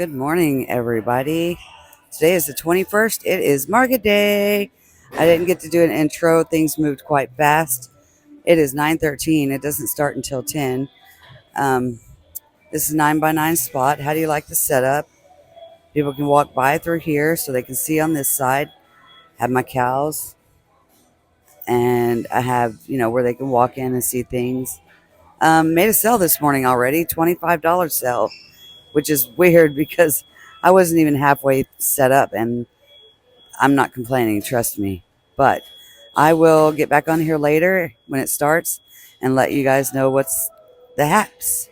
Good morning, everybody. Today is the 21st. It is market day. I didn't get to do an intro. Things moved quite fast. It is 9:13. It doesn't start until 10. Um, this is 9 by 9 spot. How do you like the setup? People can walk by through here so they can see on this side. Have my cows, and I have, where they can walk in and see things. Made a sale this morning already, $25 sale, which is weird because I wasn't even halfway set up, and I'm not complaining, trust me. But I will get back on here later when it starts and let you guys know what's the haps.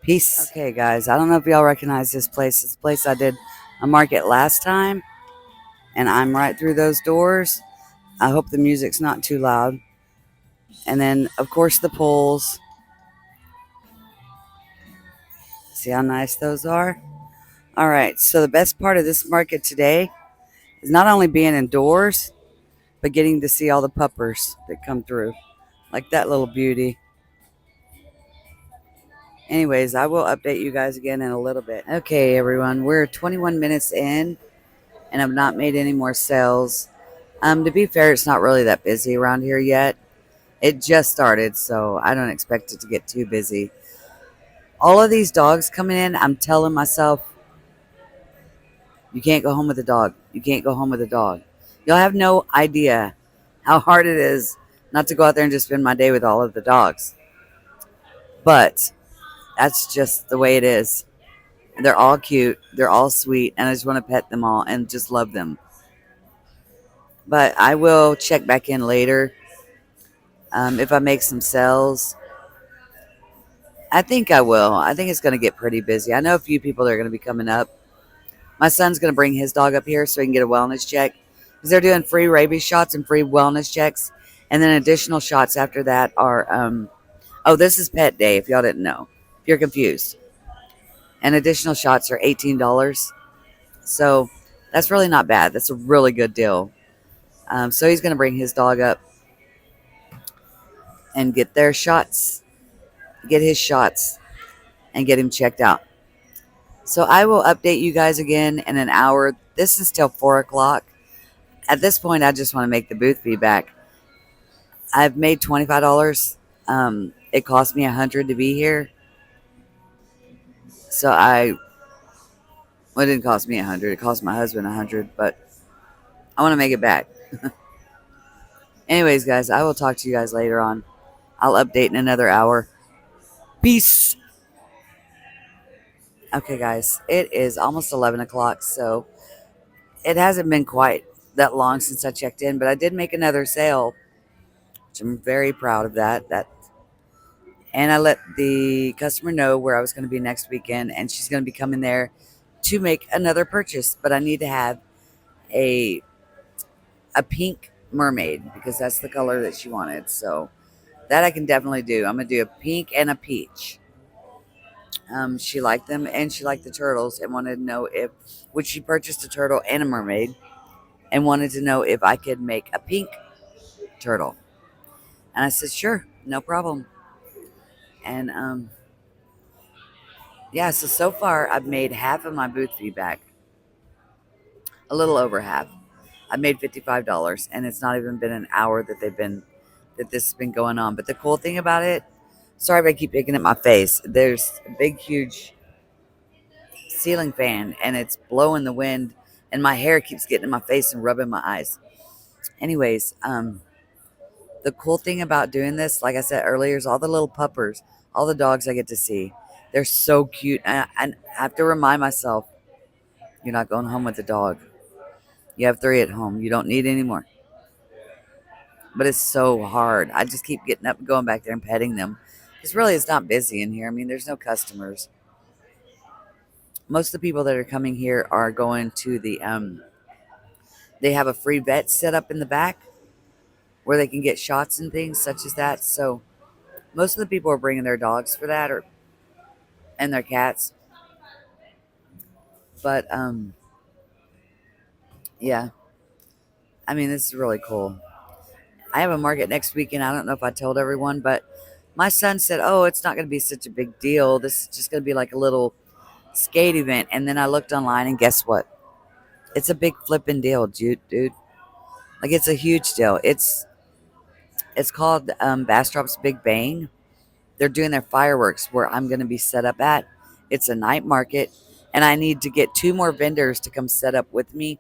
Peace. Okay, guys, I don't know if y'all recognize this place. It's the place I did a market last time, and I'm right through those doors. I hope the music's not too loud. And then, of course, the poles. See how nice those are? All right, so the best part of this market today is not only being indoors, but getting to see all the puppers that come through, like that little beauty. Anyways, I will update you guys again in a little bit. Okay, everyone, we're 21 minutes in and I've not made any more sales. To be fair, it's not really that busy around here yet. It just started, so I don't expect it to get too busy. All of these dogs coming in, I'm telling myself, you can't go home with a dog. You can't go home with a dog. You'll have no idea how hard it is not to go out there and just spend my day with all of the dogs. But that's just the way it is. They're all cute. They're all sweet. And I just want to pet them all and just love them. But I will check back in later if I make some sales. I think I will. I think it's going to get pretty busy. I know a few people that are going to be coming up. My son's going to bring his dog up here so he can get a wellness check. Because they're doing free rabies shots and free wellness checks. And then additional shots after that are, this is pet day if y'all didn't know. If you're confused. And additional shots are $18. So that's really not bad. That's a really good deal. So he's going to bring his dog up and get their shots, get his shots, and get him checked out. So I will update you guys again in an hour. This is till 4 o'clock. At this point, I just want to make the booth fee back. I've made $25. It cost me $100 to be here. So well, it didn't cost me $100. It cost my husband $100, but I want to make it back. Anyways, guys, I will talk to you guys later on. I'll update in another hour. Peace. Okay, guys, it is almost 11 o'clock, so it hasn't been quite that long since I checked in, but I did make another sale, which I'm very proud of that. And I let the customer know where I was going to be next weekend, and she's going to be coming there to make another purchase, but I need to have a pink mermaid because that's the color that she wanted. So that I can definitely do. I'm going to do a pink and a peach. She liked them and she liked the turtles and wanted to know which she purchased a turtle and a mermaid and wanted to know if I could make a pink turtle. And I said, sure, no problem. And yeah, so far I've made half of my booth fee back. A little over half. I made $55 and it's not even been an hour that this has been going on. But the cool thing about it, sorry if I keep picking at my face, there's a big huge ceiling fan and it's blowing the wind and my hair keeps getting in my face and rubbing my eyes. Anyways, the cool thing about doing this, like I said earlier, is all the little puppers, all the dogs I get to see. They're so cute. And I have to remind myself, you're not going home with a dog. You have 3 at home. You don't need any more. But it's so hard. I just keep getting up and going back there and petting them. Because really, it's not busy in here. I mean, there's no customers. Most of the people that are coming here are going to they have a free vet set up in the back where they can get shots and things such as that. So most of the people are bringing their dogs for that and their cats. But yeah, I mean, this is really cool. I have a market next weekend. I don't know if I told everyone, but my son said, oh, it's not going to be such a big deal. This is just going to be like a little skate event. And then I looked online, and guess what? It's a big flipping deal, dude. Like, it's a huge deal. It's called Bastrop's Big Bang. They're doing their fireworks where I'm going to be set up at. It's a night market, and I need to get 2 more vendors to come set up with me.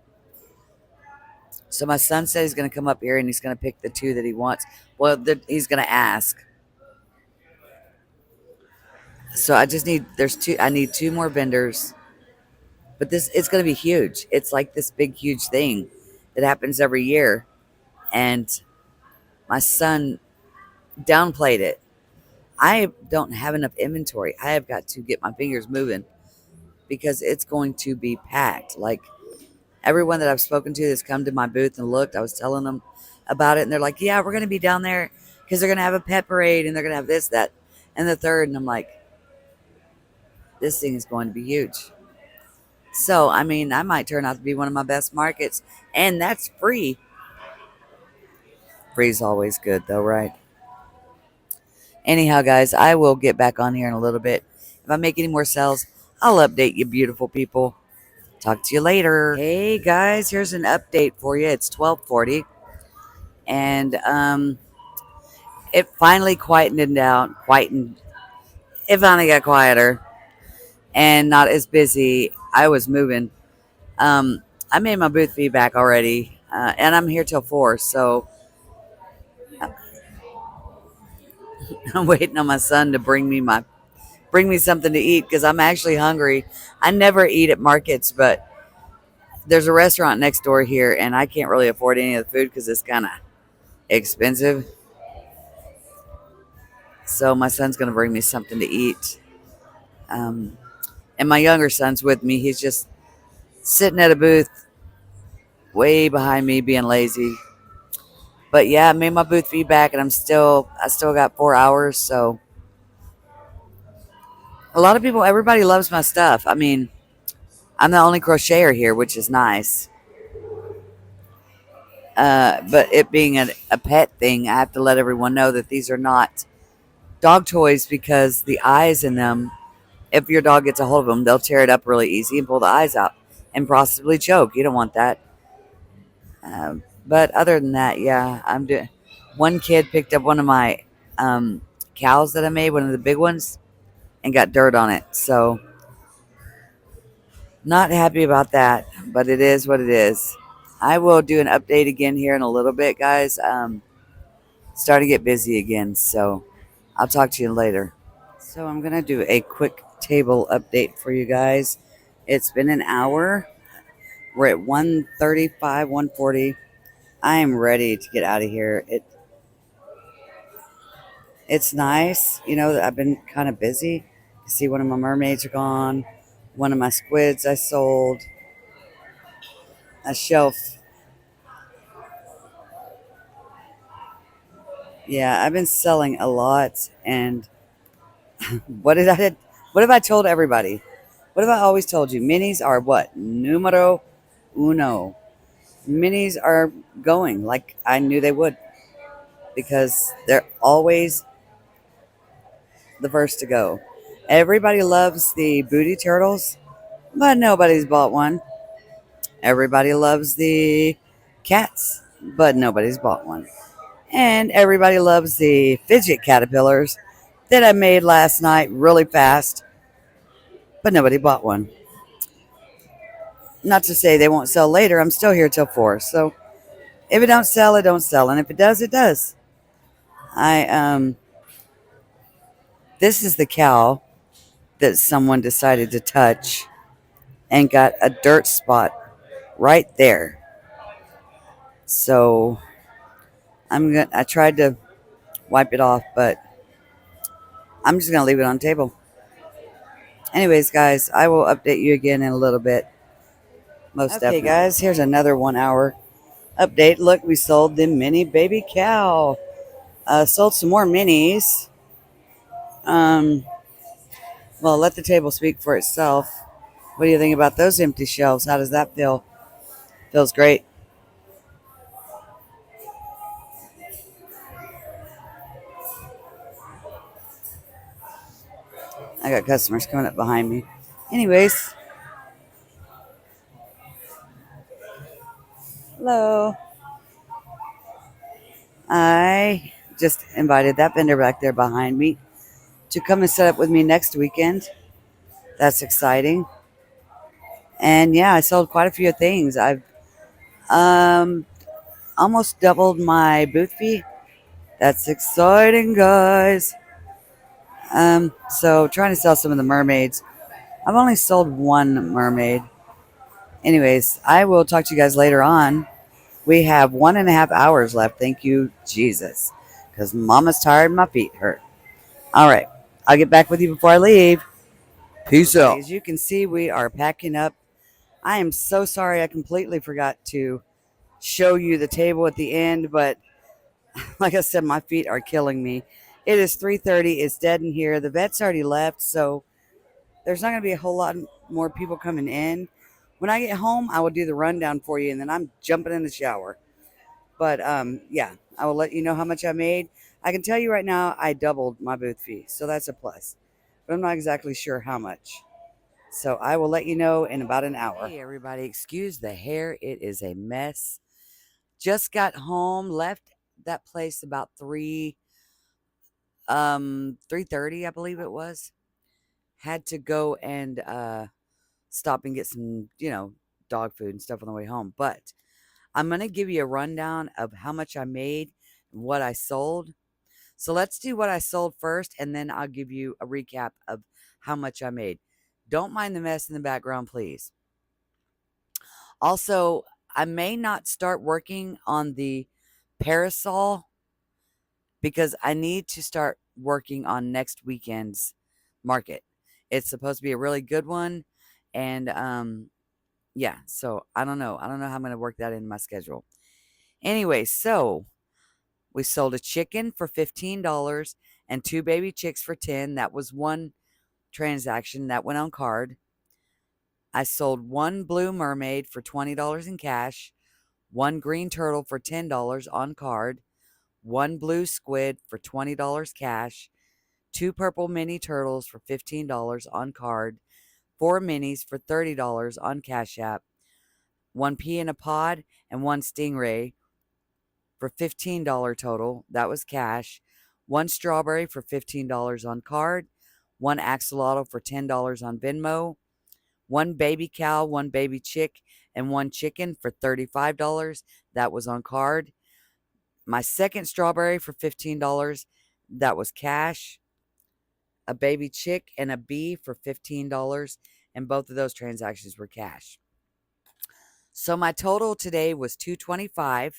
So my son said he's going to come up here and he's going to pick the 2 that he wants. Well, he's going to ask. So I just need there's 2. I need 2 more vendors, but this it's going to be huge. It's like this big huge thing that happens every year, and my son downplayed it. I don't have enough inventory. I have got to get my fingers moving because it's going to be packed. Like, everyone that I've spoken to that's come to my booth and looked, I was telling them about it, and they're like, "Yeah, we're going to be down there because they're going to have a pet parade and they're going to have this, that, and the third." And I'm like, this thing is going to be huge. So, I mean, I might turn out to be one of my best markets, and that's free. Free's always good, though, right? Anyhow, guys, I will get back on here in a little bit. If I make any more sales, I'll update you, beautiful people. Talk to you later. Hey, guys, here's an update for you. It's 12:40, and it finally quietened down. It finally got quieter and not as busy. I was moving. I made my booth feedback already, and I'm here till 4, so I'm waiting on my son to bring me something to eat because I'm actually hungry. I never eat at markets, but there's a restaurant next door here, and I can't really afford any of the food because it's kind of expensive. So my son's gonna bring me something to eat, um, and my younger son's with me. He's just sitting at a booth way behind me, being lazy. But yeah, I made my booth feedback, and I still got 4 hours. So a lot of people, everybody loves my stuff. I mean, I'm the only crocheter here, which is nice. But it being a pet thing, I have to let everyone know that these are not dog toys because the eyes in them, if your dog gets a hold of them, they'll tear it up really easy and pull the eyes out and possibly choke. You don't want that. But other than that, yeah, I'm doing. One kid picked up one of my cows that I made, one of the big ones, and got dirt on it. So not happy about that, but it is what it is. I will do an update again here in a little bit, guys. Starting to get busy again, so I'll talk to you later. So I'm gonna do a quick table update for you guys. It's been an hour. We're at 135, 140. I am ready to get out of here. It's nice, that I've been kind of busy. See, one of my mermaids are gone. One of my squids I sold. A shelf. Yeah, I've been selling a lot. And what did I? What have I told everybody? What have I always told you? Minis are what? Numero uno. Minis are going like I knew they would because they're always the first to go. Everybody loves the booty turtles, but nobody's bought one. Everybody loves the cats, but nobody's bought one. And everybody loves the fidget caterpillars that I made last night really fast, but nobody bought one. Not to say they won't sell later. I'm still here till 4. So if it don't sell, it don't sell. And if it does, it does. I This is the cow that someone decided to touch and got a dirt spot right there. So I tried to wipe it off, but I'm just gonna leave it on the table. Anyways, guys, I will update you again in a little bit. Most definitely. Okay, guys, here's another 1 hour update. Look, we sold the mini baby cow. Sold some more minis. Um, well, let the table speak for itself. What do you think about those empty shelves? How does that feel? Feels great. I got customers coming up behind me. Anyways, hello. I just invited that vendor back there behind me to come and set up with me next weekend. That's exciting. And yeah, I sold quite a few things. I've um, almost doubled my booth fee. That's exciting, guys. So trying to sell some of the mermaids. I've only sold one mermaid. Anyways, I will talk to you guys later on. We have 1.5 hours left. Thank you, Jesus. Because mama's tired and my feet hurt. All right. I'll get back with you before I leave. Peace out. As you can see, we are packing up. I am so sorry I completely forgot to show you the table at the end, but like I said, my feet are killing me. It is 3:30. It's dead in here. The vet's already left, so there's not going to be a whole lot more people coming in. When I get home, I will do the rundown for you, and then I'm jumping in the shower. But yeah, I will let you know how much I made. I can tell you right now, I doubled my booth fee, so that's a plus. But I'm not exactly sure how much. So I will let you know in about an hour. Hey everybody, excuse the hair. It is a mess. Just got home, left that place about 3:30, I believe it was. Had to go and stop and get some, dog food and stuff on the way home. But I'm going to give you a rundown of how much I made and what I sold. So let's do what I sold first, and then I'll give you a recap of how much I made. Don't mind the mess in the background, please. Also, I may not start working on the parasol because I need to start working on next weekend's market. It's supposed to be a really good one. And yeah, so I don't know. I don't know how I'm going to work that in my schedule. Anyway, so we sold a chicken for $15 and two baby chicks for 10. That was one transaction that went on card. I sold one blue mermaid for $20 in cash, one green turtle for $10 on card, one blue squid for $20 cash, two purple mini turtles for $15 on card, four minis for $30 on Cash App, one pea in a pod, and one stingray for $15 total. That was cash. One strawberry for $15 on card, one axolotl for $10 on Venmo, one baby cow, one baby chick, and one chicken for $35. That was on card. My second strawberry for $15. That was cash. A baby chick and a bee for $15. And both of those transactions were cash. So my total today was $225.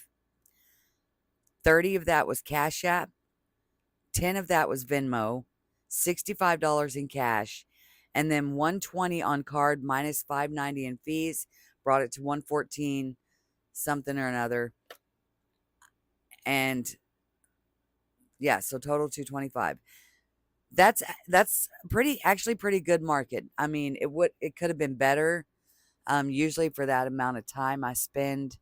30 of that was Cash App. 10 of that was Venmo. $65 in cash. And then $120 on card minus $5.90 in fees. Brought it to $114 something or another. And yeah, so total $225. That's pretty good market. I mean, it could have been better. Usually for that amount of time I spend,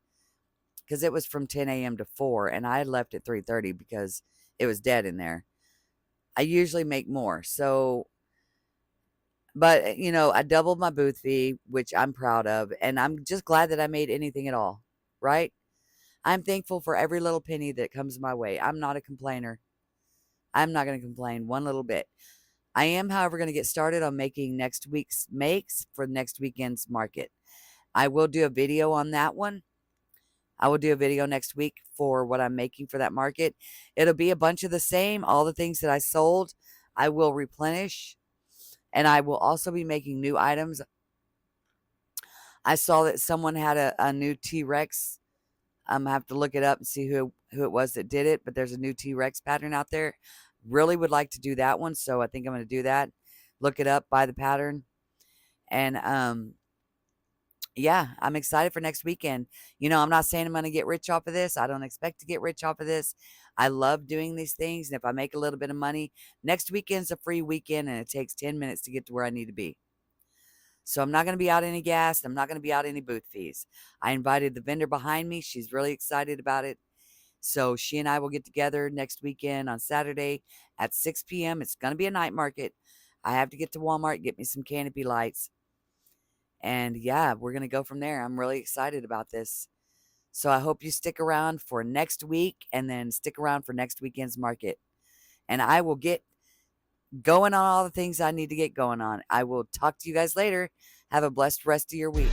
because it was from 10 a.m. to 4, and I left at 3:30 because it was dead in there. I usually make more. So, but I doubled my booth fee, which I'm proud of, and I'm just glad that I made anything at all, right? I'm thankful for every little penny that comes my way. I'm not a complainer. I'm not going to complain one little bit. I am, however, going to get started on making next week's makes for next weekend's market. I will do a video on that one. I will do a video next week for what I'm making for that market. It'll be a bunch of the same. All the things that I sold, I will replenish. And I will also be making new items. I saw that someone had a new T-Rex. I have to look it up and see who it was that did it. But there's a new T-Rex pattern out there. Really would like to do that one. So I think I'm going to do that. Look it up, buy the pattern. And yeah, I'm excited for next weekend. I'm not saying I'm going to get rich off of this. I don't expect to get rich off of this. I love doing these things. And if I make a little bit of money, next weekend's a free weekend and it takes 10 minutes to get to where I need to be. So I'm not going to be out any gas. I'm not going to be out any booth fees. I invited the vendor behind me. She's really excited about it. So she and I will get together next weekend on Saturday at 6 p.m. It's going to be a night market. I have to get to Walmart, get me some canopy lights. And yeah, we're going to go from there. I'm really excited about this. So I hope you stick around for next week and then stick around for next weekend's market. And I will get going on all the things I need to get going on. I will talk to you guys later. Have a blessed rest of your week.